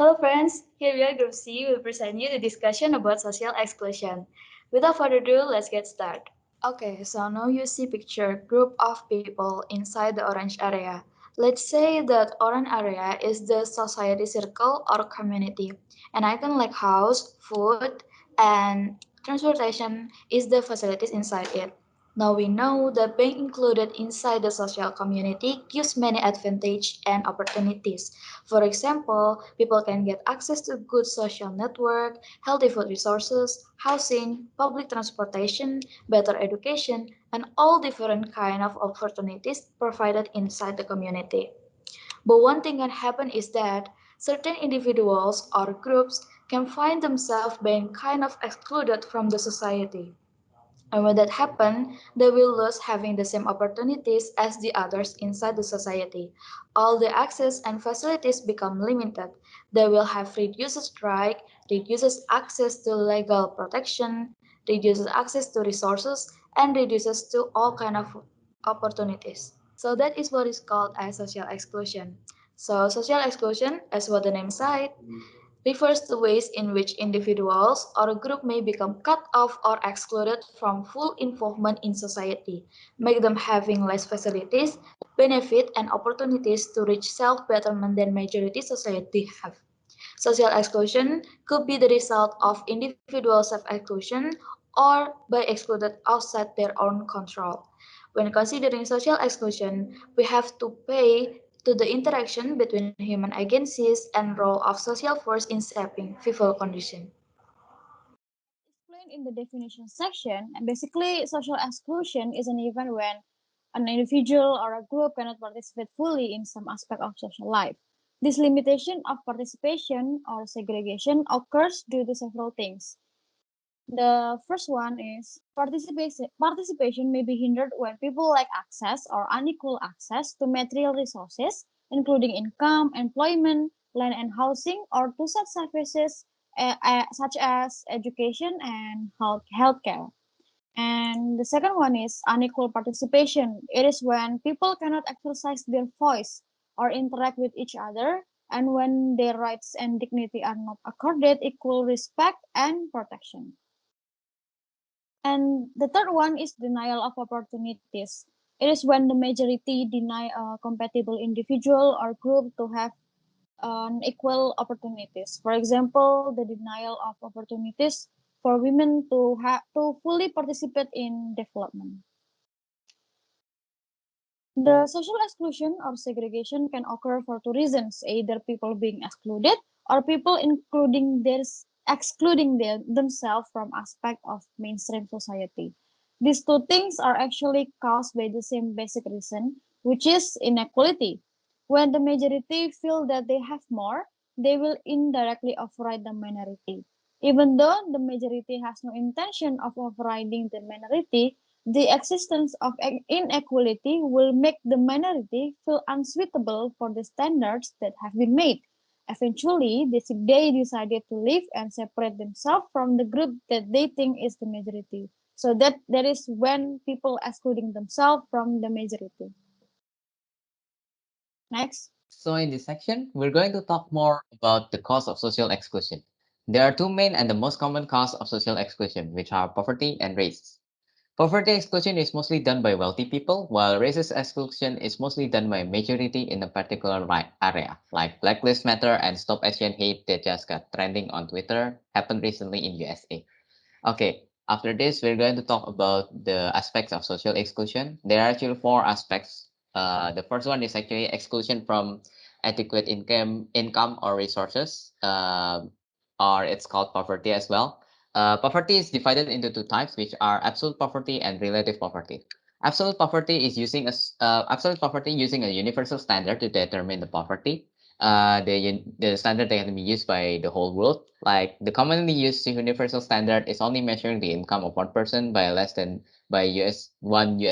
Hello friends, here we are Group C will present you the discussion about social exclusion. Without further ado, let's get started. Okay, so now you see picture group of people inside the orange area. Let's say that orange area is the society circle or community. An icon like house, food, and transportation is the facilities inside it. Now we know that being included inside the social community gives many advantages and opportunities. For example, people can get access to good social network, healthy food resources, housing, public transportation, better education, and all different kind of opportunities provided inside the community. But one thing can happen is that certain individuals or groups can find themselves being kind of excluded from the society. And when that happens, they will lose having the same opportunities as the others inside the society. All the access and facilities become limited. They will have reduced strike, reduces access to legal protection, reduces access to resources, and reduces to all kind of opportunities. So that is what is called as social exclusion. So social exclusion, as what the name said, refers to ways in which individuals or a group may become cut off or excluded from full involvement in society, make them having less facilities, benefit, and opportunities to reach self-betterment than majority society have. Social exclusion could be the result of individual self-exclusion or by excluded outside their own control. When considering social exclusion, we have to pay to the interaction between human agencies and role of social force in shaping people condition. Explained in the definition section, and basically social exclusion is an event when an individual or a group cannot participate fully in some aspect of social life. This limitation of participation or segregation occurs due to several things. The first one is participation. Participation may be hindered when people lack access or unequal access to material resources, including income, employment, land and housing, or to such services such as education and healthcare. And the second one is unequal participation. It is when people cannot exercise their voice or interact with each other, and when their rights and dignity are not accorded equal respect and protection. And the third one is denial of opportunities. It is when the majority deny a compatible individual or group to have equal opportunities. For example, the denial of opportunities for women to fully participate in development. The social exclusion or segregation can occur for two reasons: either people being excluded or people excluding themselves from aspect of mainstream society. These two things are actually caused by the same basic reason, which is inequality. When the majority feel that they have more, they will indirectly override the minority. Even though the majority has no intention of overriding the minority, the existence of inequality will make the minority feel unsuitable for the standards that have been made. Eventually, they decided to leave and separate themselves from the group that they think is the majority. So that is when people excluding themselves from the majority. Next. So in this section, we're going to talk more about the cause of social exclusion. There are two main and the most common cause of social exclusion, which are poverty and race. Poverty exclusion is mostly done by wealthy people, while racist exclusion is mostly done by majority in a particular area, like Black Lives Matter and Stop Asian Hate that just got trending on Twitter, happened recently in USA. Okay, after this, we're going to talk about the aspects of social exclusion. There are actually four aspects. The first one is actually exclusion from adequate income or resources, or it's called poverty as well. Poverty is divided into two types, which are absolute poverty and relative poverty. Absolute poverty using a universal standard to determine the poverty. The standard that can be used by the whole world. Like the commonly used universal standard is only measuring the income of one person by less than by US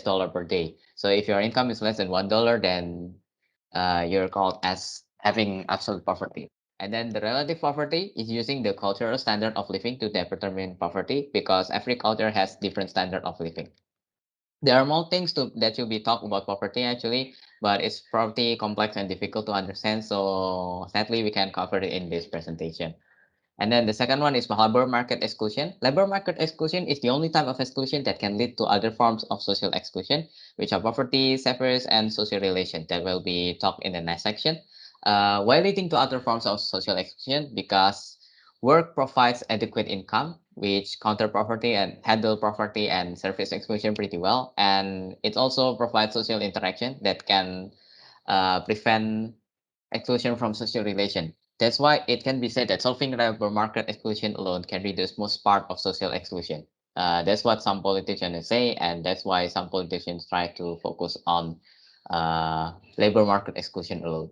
dollar per day. So if your income is less than $1, then you're called as having absolute poverty. And then the relative poverty is using the cultural standard of living to determine poverty because every culture has different standard of living. There are more things that should be talked about poverty actually, but it's pretty complex and difficult to understand. So sadly, we can't cover it in this presentation. And then the second one is labor market exclusion. Labor market exclusion is the only type of exclusion that can lead to other forms of social exclusion, which are poverty, severance, and social relation that will be talked in the next section. Why leading to other forms of social exclusion? Because work provides adequate income, which counter poverty and handle poverty and service exclusion pretty well. And it also provides social interaction that can prevent exclusion from social relation. That's why it can be said that solving labor market exclusion alone can reduce most part of social exclusion. That's what some politicians say, and that's why some politicians try to focus on labor market exclusion alone.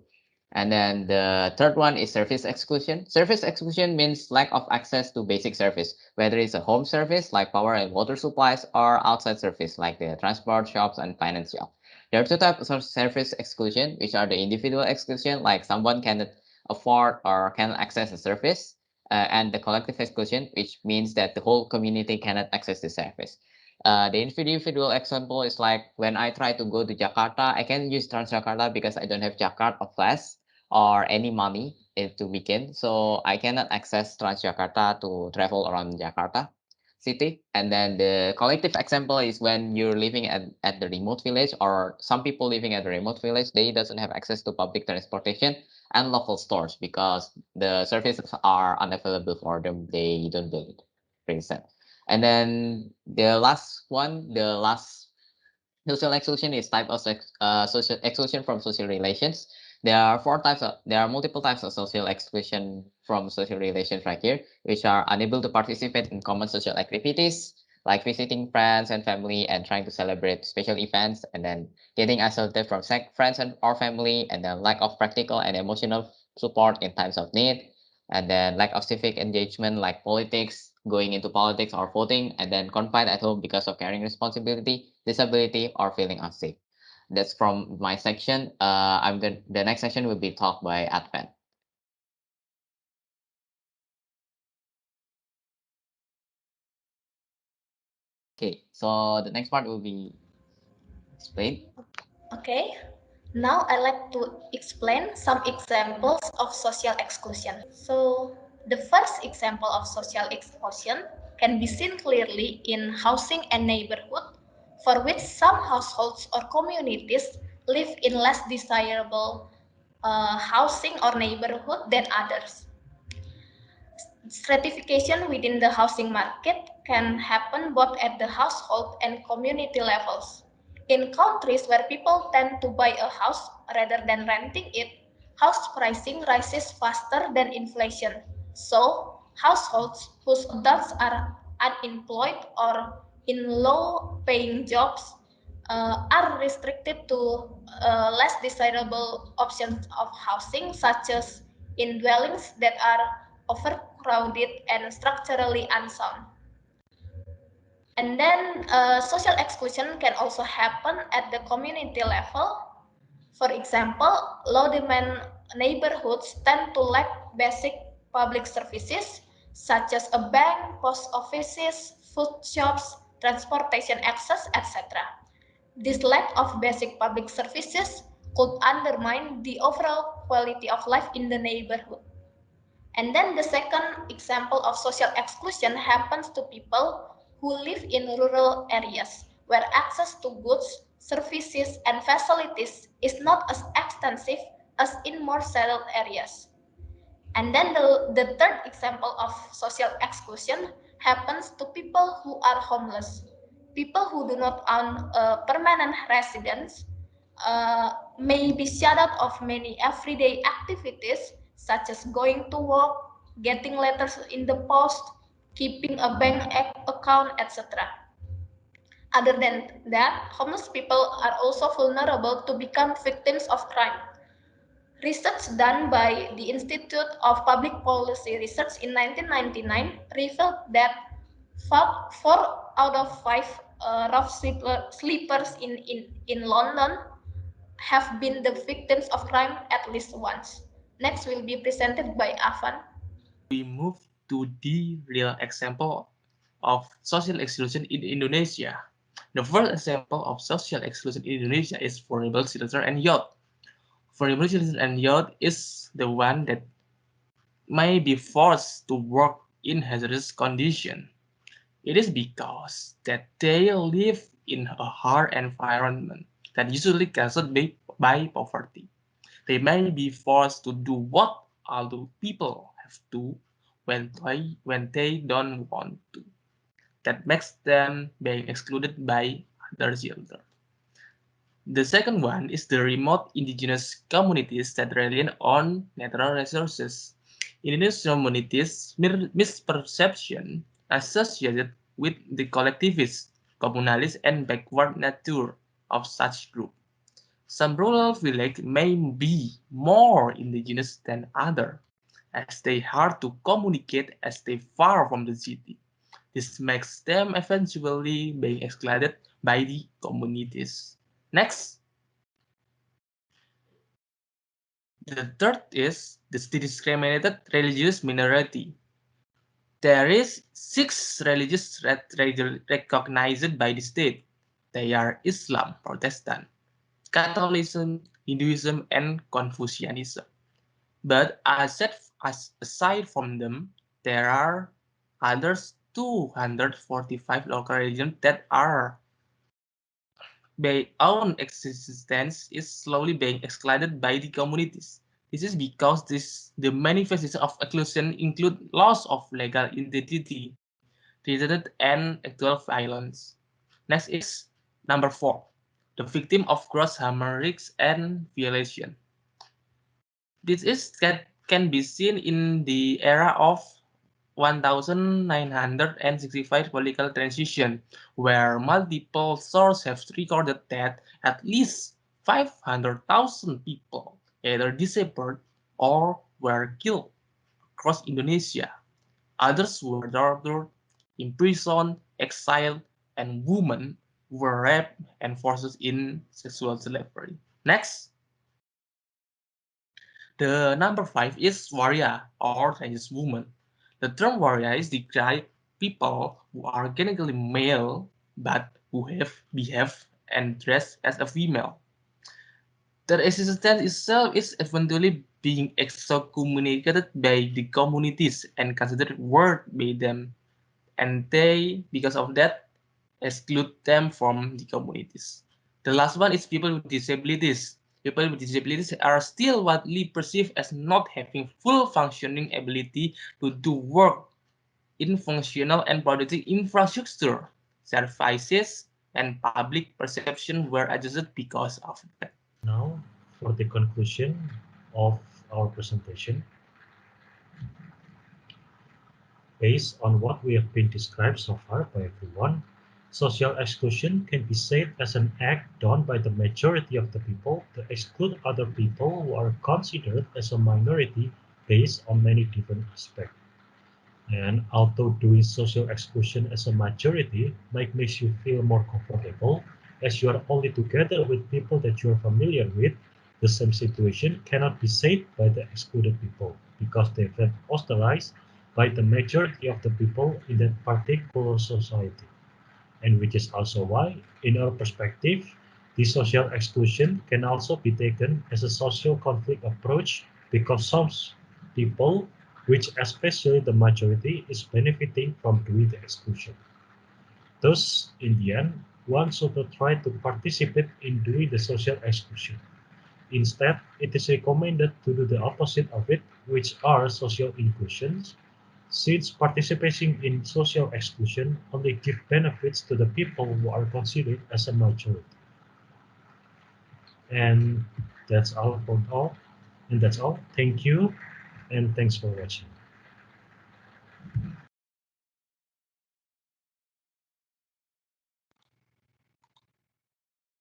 And then the third one is service exclusion. Service exclusion means lack of access to basic service, whether it's a home service like power and water supplies or outside service like the transport, shops, and financial. There are two types of service exclusion, which are the individual exclusion, like someone cannot afford or cannot access a service, and the collective exclusion, which means that the whole community cannot access the service. The individual example is like when I try to go to Jakarta, I can use Transjakarta because I don't have Jakarta Flash or any money to begin, so I cannot access Transjakarta to travel around Jakarta city. And then the collective example is when you're living at the remote village, or some people living at the remote village, they doesn't have access to public transportation and local stores because the services are unavailable for them. They don't do it, for instance. And then the last one, the last social exclusion is type of social exclusion from social relations. There are multiple types of social exclusion from social relations right here, which are unable to participate in common social activities, like visiting friends and family and trying to celebrate special events, and then getting isolated from friends and or family, and then lack of practical and emotional support in times of need, and then lack of civic engagement like politics, going into politics or voting, and then confined at home because of carrying responsibility, disability, or feeling unsafe. That's from my section. The next section will be taught by Adven. Okay, so the next part will be explained. Okay, now I like to explain some examples of social exclusion. So, the first example of social exclusion can be seen clearly in housing and neighborhood, for which some households or communities live in less desirable housing or neighborhood than others. Stratification within the housing market can happen both at the household and community levels. In countries where people tend to buy a house rather than renting it, house pricing rises faster than inflation. So, households whose adults are unemployed or in low paying jobs are restricted to less desirable options of housing, such as in dwellings that are overcrowded and structurally unsound. And then social exclusion can also happen at the community level. For example, low demand neighborhoods tend to lack basic public services such as a bank, post offices, food shops, transportation access, etc. This lack of basic public services could undermine the overall quality of life in the neighborhood. And then the second example of social exclusion happens to people who live in rural areas where access to goods, services, and facilities is not as extensive as in more settled areas. And then the third example of social exclusion happens to people who are homeless. People who do not own a permanent residence may be shut out of many everyday activities such as going to work, getting letters in the post, keeping a bank account, etc. Other than that, homeless people are also vulnerable to become victims of crime. Research done by the Institute of Public Policy Research in 1999 revealed that four out of five rough sleepers in London have been the victims of crime at least once. Next will be presented by Afan. We move to the real example of social exclusion in Indonesia. The first example of social exclusion in Indonesia is vulnerable children and youth. Vulnerable children and youth is the one that may be forced to work in hazardous conditions. It is because that they live in a hard environment that usually caused by poverty. They may be forced to do what other people have to when they don't want to. That makes them being excluded by other children. The second one is the remote indigenous communities that rely on natural resources. Indigenous communities misperception associated with the collectivist, communalist, and backward nature of such group. Some rural villages may be more indigenous than others, as they hard to communicate as they far from the city. This makes them eventually being excluded by the communities. Next, the third is the discriminated religious minority. There is six religions recognized by the state. They are Islam, Protestant, Catholicism, Hinduism, and Confucianism. But aside from them, there are others 245 local religions that are their own existence is slowly being excluded by the communities. This is because the manifestations of exclusion include loss of legal identity, treated and actual violence. Next is number 4, the victim of gross harm, risks, and violation. This is that can be seen in the era of 1965 political transition, where multiple sources have recorded that at least 500,000 people either disappeared or were killed across Indonesia. Others were tortured, imprisoned, exiled, and women were raped and forced in sexual slavery. Next, the number 5 is warrior or trans woman. The term warrior is describe people who are genetically male but who have behave and dress as a female. Their existence itself is eventually being excommunicated by the communities and considered worth by them, and they, because of that, exclude them from the communities. The last one is people with disabilities. People with disabilities are still widely perceived as not having full functioning ability to do work in functional and productive infrastructure, services, and public perception were adjusted because of that. Now, for the conclusion of our presentation, based on what we have been described so far by everyone, social exclusion can be said as an act done by the majority of the people to exclude other people who are considered as a minority based on many different aspects. And although doing social exclusion as a majority might make you feel more comfortable, as you are only together with people that you are familiar with, the same situation cannot be said by the excluded people because they felt ostracized by the majority of the people in that particular society. And which is also why, in our perspective, the social exclusion can also be taken as a social conflict approach because some people, which especially the majority, is benefiting from doing the exclusion. Thus, in the end, one should not try to participate in doing the social exclusion. Instead, it is recommended to do the opposite of it, which are social inclusions, since participation in social exclusion only gives benefits to the people who are considered as a majority. And that's all for all. And that's all. Thank you, and thanks for watching.